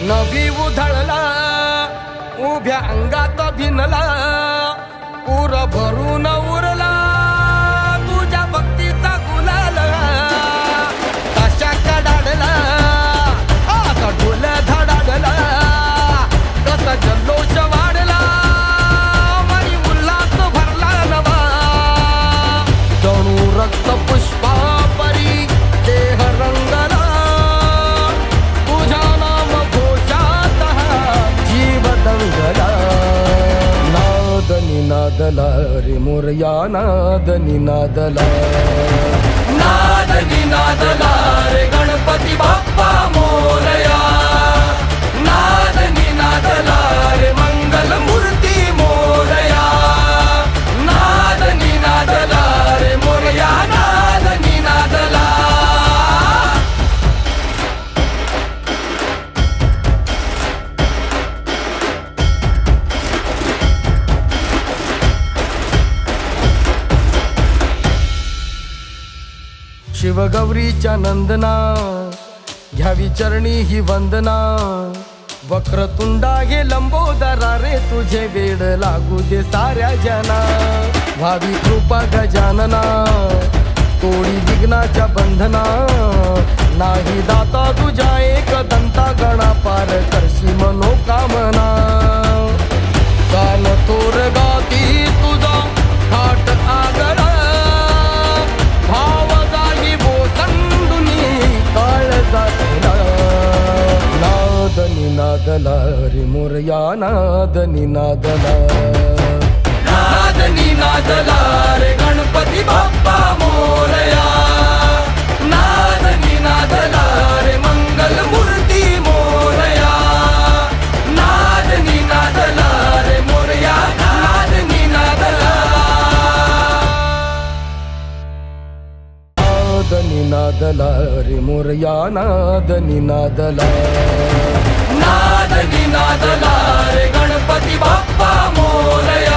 नवी उधळला उभ्या अंगात भिनला उर भरून उरला तुझ्या भक्तीचा गुलाल कशा कडाडला असा ढोल धडाडला कसा जल्लोष वाढला मनी उल्हास भरला नवा जणू रक्त पुष्पा परी देह रंगला तुझ्या नाम घोषात जीव दंगला नाद निनादला रे मोरया नाद निनादला नाद निनादला रे गणपती बाप्पा मोरया नाद निनादला रे मंगल मूर्ती मोरया नाद निनादला रे मोरया नाद निनादला शिवगौरीच्या नंदना घ्यावी चरणी ही वंदना वक्रतुंडा हे लंबोदरा रे तुझे वेड लागू दे साऱ्या जना भावी कृपा गजानना तोडी विघ्नाच्या बंधना नाही दाता तुझ्या एक दंता गणा पार करशी मनोकामना कान तोर गाती तुझा थाट आगरा भाव जाई बोसंडुनी काळ जातला नाद निनादला रे मोरया नाद निनादला नाद निनादला रे गणपती बाप्पा मोरया नाद निनादला रे मंगल मूर्ती मोरया नाद निनादला रे मोरया नाद निनादला नाद निनादला रे मोरया नाद निनादला नाद निनादला रे गणपती बाप्पा मोरया